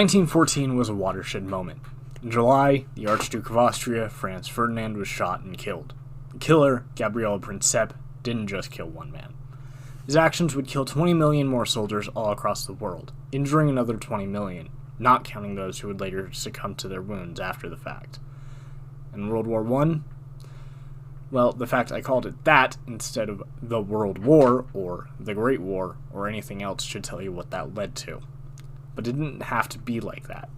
1914 was a watershed moment. In July, the Archduke of Austria, Franz Ferdinand, was shot and killed. The killer, Gabriele Princip, didn't just kill one man. His actions would kill 20 million more soldiers all across the world, injuring another 20 million, not counting those who would later succumb to their wounds after the fact. And World War I? Well, the fact I called it that instead of the World War, or the Great War, or anything else should tell you what that led to. But it didn't have to be like that.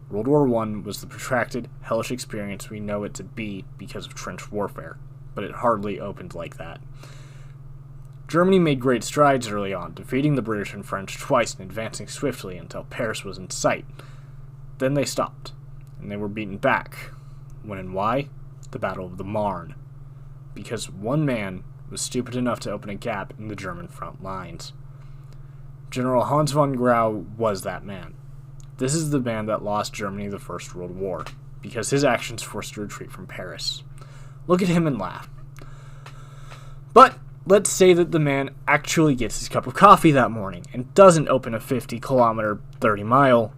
World War I was the protracted, hellish experience we know it to be because of trench warfare, but it hardly opened like that. Germany made great strides early on, defeating the British and French twice and advancing swiftly until Paris was in sight. Then they stopped, and they were beaten back. When and why? The Battle of the Marne. Because one man was stupid enough to open a gap in the German front lines. General Hans von Grau was that man. This is the man that lost Germany the First World War, because his actions forced a retreat from Paris. Look at him and laugh. But let's say that the man actually gets his cup of coffee that morning and doesn't open a 50-kilometer, 30-mile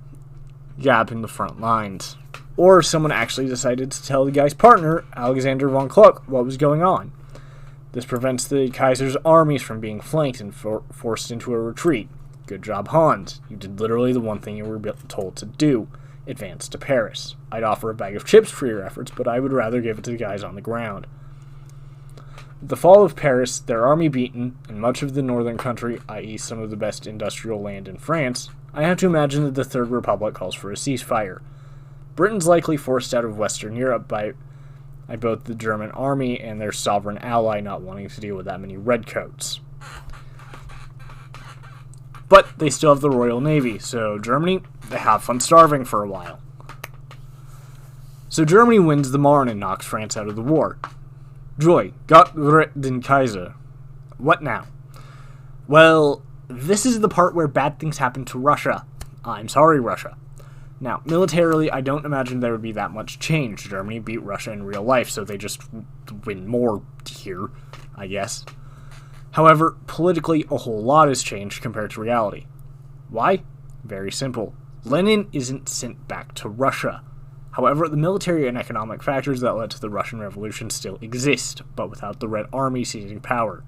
gap in the front lines. Or someone actually decided to tell the guy's partner, Alexander von Kluck, what was going on. This prevents the Kaiser's armies from being flanked and forced into a retreat. Good job, Hans. You did literally the one thing you were told to do. Advance to Paris. I'd offer a bag of chips for your efforts, but I would rather give it to the guys on the ground. With the fall of Paris, their army beaten, and much of the northern country, i.e. some of the best industrial land in France, I have to imagine that the Third Republic calls for a ceasefire. Britain's likely forced out of Western Europe by both the German army and their sovereign ally not wanting to deal with that many redcoats. But they still have the Royal Navy, so Germany, they have fun starving for a while. So Germany wins the Marne and knocks France out of the war. Joy, Gott rettet den Kaiser. What now? Well, this is the part where bad things happen to Russia. I'm sorry, Russia. Now, militarily, I don't imagine there would be that much change. Germany beat Russia in real life, so they just win more here, I guess. However, politically, a whole lot has changed compared to reality. Why? Very simple. Lenin isn't sent back to Russia. However, the military and economic factors that led to the Russian Revolution still exist, but without the Red Army seizing power.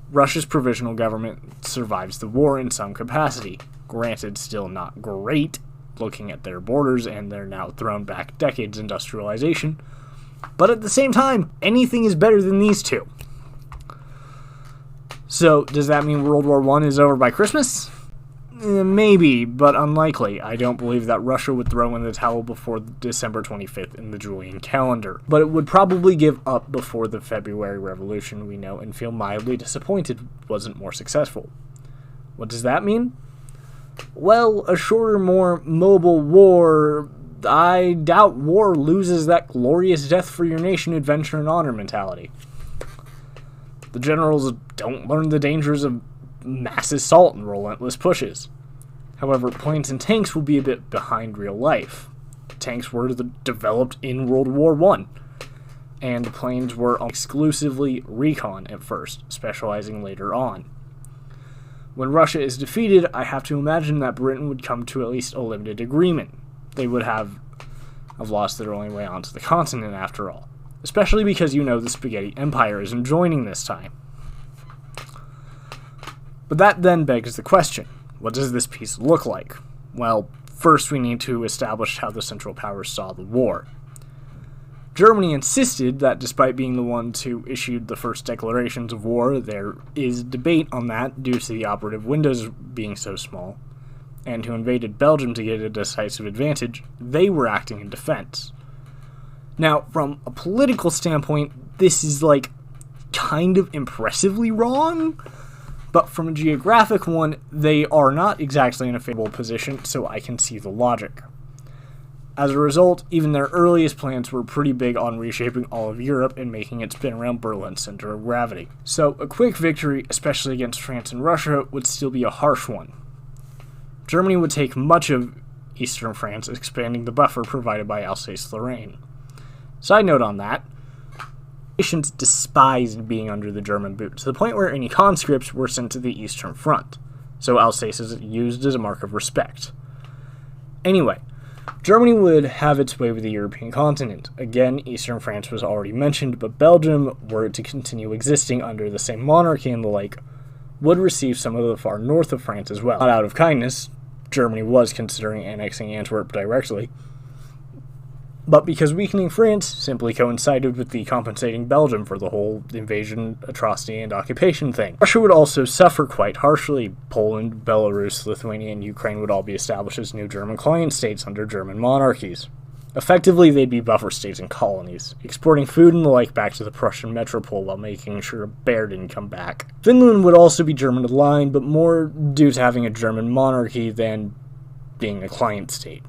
Russia's provisional government survives the war in some capacity. Granted, still not great, looking at their borders and their now thrown back decades industrialization, but at the same time, anything is better than these two. So, does that mean World War I is over by Christmas? Maybe, but unlikely. I don't believe that Russia would throw in the towel before December 25th in the Julian calendar, but it would probably give up before the February Revolution we know and feel mildly disappointed wasn't more successful. What does that mean? Well, a shorter, more mobile war. I doubt war loses that glorious death for your nation, adventure, and honor mentality. The generals don't learn the dangers of mass assault and relentless pushes. However, planes and tanks will be a bit behind real life. Tanks were developed in World War I, and planes were exclusively recon at first, specializing later on. When Russia is defeated, I have to imagine that Britain would come to at least a limited agreement. They would have lost their only way onto the continent after all. Especially because the Spaghetti Empire isn't joining this time. But that then begs the question, what does this peace look like? Well, first we need to establish how the Central Powers saw the war. Germany insisted that despite being the ones who issued the first declarations of war, there is debate on that due to the operative windows being so small, and who invaded Belgium to get a decisive advantage, they were acting in defense. Now, from a political standpoint, this is kind of impressively wrong, but from a geographic one, they are not exactly in a favorable position, so I can see the logic. As a result, even their earliest plans were pretty big on reshaping all of Europe and making it spin around Berlin's center of gravity. So a quick victory, especially against France and Russia, would still be a harsh one. Germany would take much of eastern France, expanding the buffer provided by Alsace-Lorraine. Side note on that, nations despised being under the German boot, to the point where any conscripts were sent to the Eastern Front, so Alsace is used as a mark of respect. Anyway, Germany would have its way with the European continent. Again, Eastern France was already mentioned, but Belgium, were it to continue existing under the same monarchy and the like, would receive some of the far north of France as well. Not out of kindness, Germany was considering annexing Antwerp directly, but because weakening France simply coincided with the compensating Belgium for the whole invasion, atrocity, and occupation thing. Russia would also suffer quite harshly. Poland, Belarus, Lithuania, and Ukraine would all be established as new German client states under German monarchies. Effectively, they'd be buffer states and colonies, exporting food and the like back to the Prussian metropole while making sure a bear didn't come back. Finland would also be German-aligned, but more due to having a German monarchy than being a client state.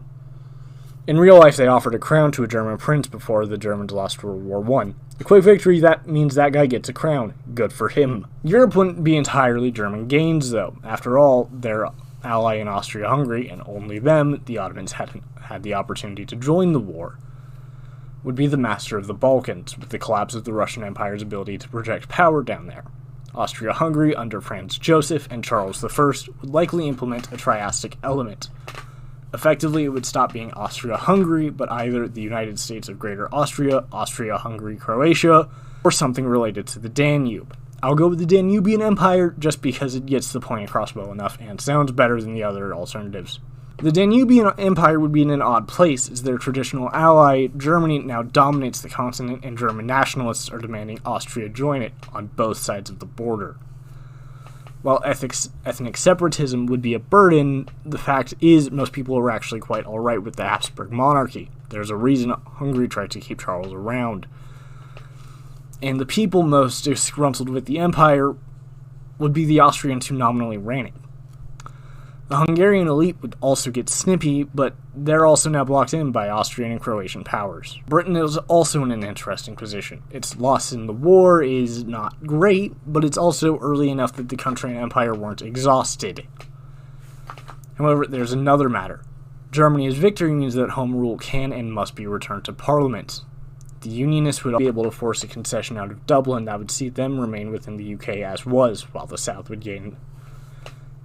In real life, they offered a crown to a German prince before the Germans lost World War I. A quick victory, that means that guy gets a crown. Good for him. Europe wouldn't be entirely German gains, though. After all, their ally in Austria-Hungary, and only them, the Ottomans hadn't had the opportunity to join the war, would be the master of the Balkans, with the collapse of the Russian Empire's ability to project power down there. Austria-Hungary, under Franz Joseph and Charles I, would likely implement a triastic element. Effectively, it would stop being Austria-Hungary, but either the United States of Greater Austria, Austria-Hungary, Croatia, or something related to the Danube. I'll go with the Danubian Empire just because it gets the point across well enough and sounds better than the other alternatives. The Danubian Empire would be in an odd place, as their traditional ally, Germany, now dominates the continent, and German nationalists are demanding Austria join it on both sides of the border. While ethnic separatism would be a burden, the fact is most people are actually quite alright with the Habsburg monarchy. There's a reason Hungary tried to keep Charles around. And the people most disgruntled with the empire would be the Austrians who nominally ran it. The Hungarian elite would also get snippy, but they're also now blocked in by Austrian and Croatian powers. Britain is also in an interesting position. Its loss in the war is not great, but it's also early enough that the country and empire weren't exhausted. However, there's another matter. Germany's victory means that home rule can and must be returned to Parliament. The Unionists would be able to force a concession out of Dublin that would see them remain within the UK as was, while the South would gain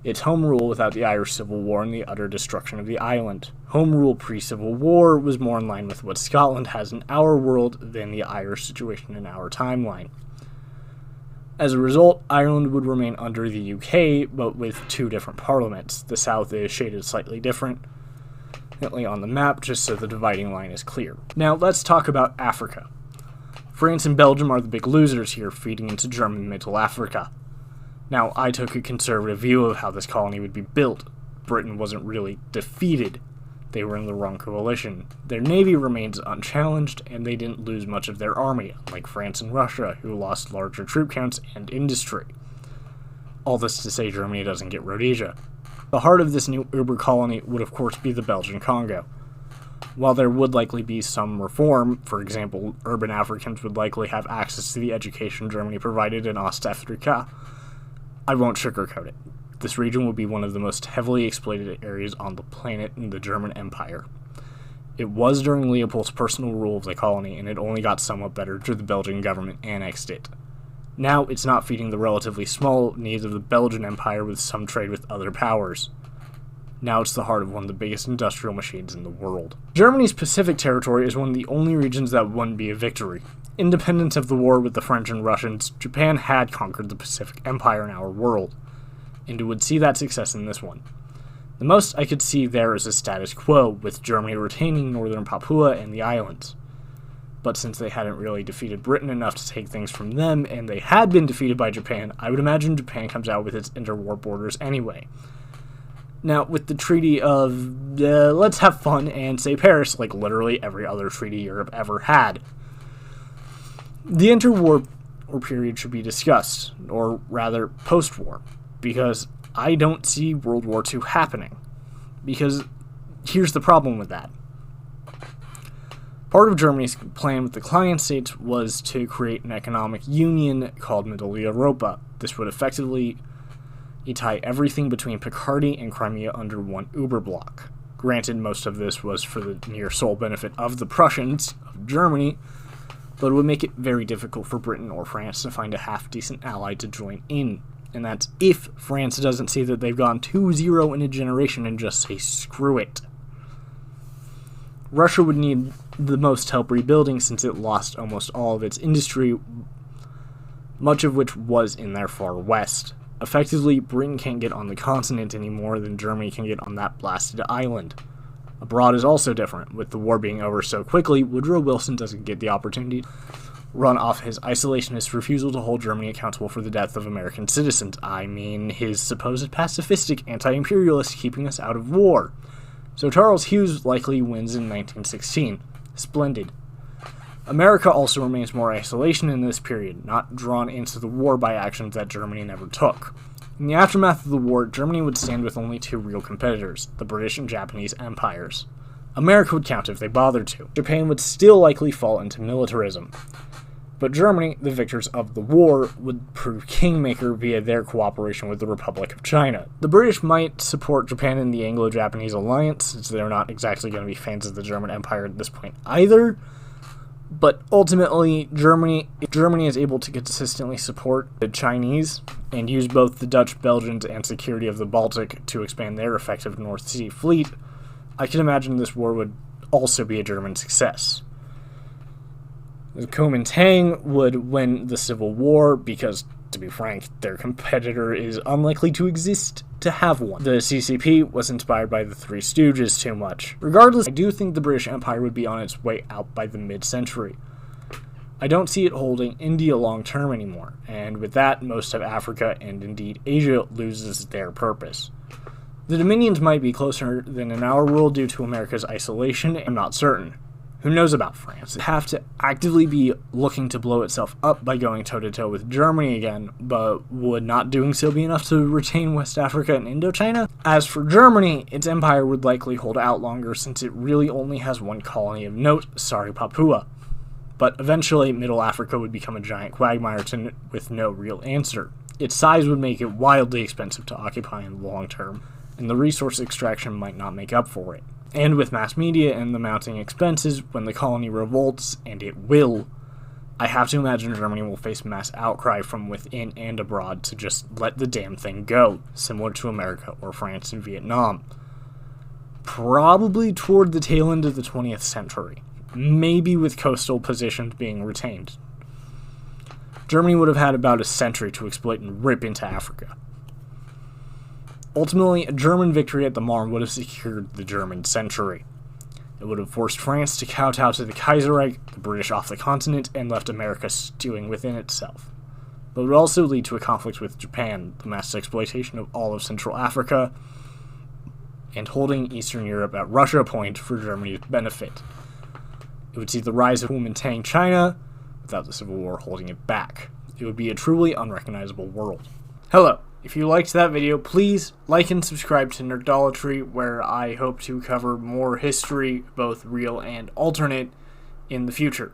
its home rule without the Irish Civil War and the utter destruction of the island. Home rule pre-Civil War was more in line with what Scotland has in our world than the Irish situation in our timeline. As a result, Ireland would remain under the UK, but with two different parliaments. The South is shaded slightly differently on the map, just so the dividing line is clear. Now, let's talk about Africa. France and Belgium are the big losers here, feeding into German Middle Africa. Now, I took a conservative view of how this colony would be built. Britain wasn't really defeated. They were in the wrong coalition. Their navy remains unchallenged, and they didn't lose much of their army, like France and Russia, who lost larger troop counts and industry. All this to say Germany doesn't get Rhodesia. The heart of this new Uber colony would of course be the Belgian Congo. While there would likely be some reform, for example, urban Africans would likely have access to the education Germany provided in Ostafrika, I won't sugarcoat it. This region would be one of the most heavily exploited areas on the planet in the German Empire. It was during Leopold's personal rule of the colony, and it only got somewhat better after the Belgian government annexed it. Now, it's not feeding the relatively small needs of the Belgian Empire with some trade with other powers. Now it's the heart of one of the biggest industrial machines in the world. Germany's Pacific territory is one of the only regions that wouldn't be a victory. Independent of the war with the French and Russians, Japan had conquered the Pacific Empire in our world, and it would see that success in this one. The most I could see there is a status quo, with Germany retaining northern Papua and the islands. But since they hadn't really defeated Britain enough to take things from them, and they had been defeated by Japan, I would imagine Japan comes out with its interwar borders anyway. Now, with the treaty of, let's have fun and say Paris, like literally every other treaty Europe ever had. The interwar period should be discussed, or rather, post-war, because I don't see World War II happening. Because here's the problem with that. Part of Germany's plan with the client states was to create an economic union called Middle Europa. This would effectively tie everything between Picardy and Crimea under one Uber bloc. Granted, most of this was for the near sole benefit of the Prussians of Germany, but it would make it very difficult for Britain or France to find a half-decent ally to join in. And that's if France doesn't see that they've gone 2-0 in a generation and just say, screw it. Russia would need the most help rebuilding since it lost almost all of its industry, much of which was in their far west. Effectively, Britain can't get on the continent any more than Germany can get on that blasted island. Abroad is also different. With the war being over so quickly, Woodrow Wilson doesn't get the opportunity to run off his isolationist refusal to hold Germany accountable for the death of American citizens. I mean, his supposed pacifistic anti-imperialist keeping us out of war. So Charles Hughes likely wins in 1916. Splendid. America also remains more isolation in this period, not drawn into the war by actions that Germany never took. In the aftermath of the war, Germany would stand with only two real competitors, the British and Japanese empires. America would count if they bothered to. Japan would still likely fall into militarism. But Germany, the victors of the war, would prove kingmaker via their cooperation with the Republic of China. The British might support Japan in the Anglo-Japanese alliance, since they're not exactly going to be fans of the German Empire at this point either. But ultimately, if Germany is able to consistently support the Chinese and use both the Dutch, Belgians, and security of the Baltic to expand their effective North Sea fleet, I can imagine this war would also be a German success. The Kuomintang would win the Civil War because, to be frank, their competitor is unlikely to exist to have one. The CCP was inspired by the Three Stooges too much. Regardless, I do think the British Empire would be on its way out by the mid-century. I don't see it holding India long-term anymore, and with that, most of Africa and indeed Asia loses their purpose. The Dominions might be closer than in our world due to America's isolation, I'm not certain. Who knows about France? It would have to actively be looking to blow itself up by going toe-to-toe with Germany again, but would not doing so be enough to retain West Africa and Indochina? As for Germany, its empire would likely hold out longer since it really only has one colony of note, sorry Papua. But eventually, Middle Africa would become a giant quagmire with no real answer. Its size would make it wildly expensive to occupy in the long term, and the resource extraction might not make up for it. And with mass media and the mounting expenses, when the colony revolts, and it will, I have to imagine Germany will face mass outcry from within and abroad to just let the damn thing go, similar to America or France and Vietnam. Probably toward the tail end of the 20th century, maybe with coastal positions being retained. Germany would have had about a century to exploit and rip into Africa. Ultimately, a German victory at the Marne would have secured the German century. It would have forced France to kowtow to the Kaiserreich, the British off the continent, and left America stewing within itself. But it would also lead to a conflict with Japan, the mass exploitation of all of Central Africa, and holding Eastern Europe at Russia Point for Germany's benefit. It would see the rise of Kuomintang China, without the Civil War holding it back. It would be a truly unrecognizable world. Hello. If you liked that video, please like and subscribe to Nerddolatry, where I hope to cover more history, both real and alternate, in the future.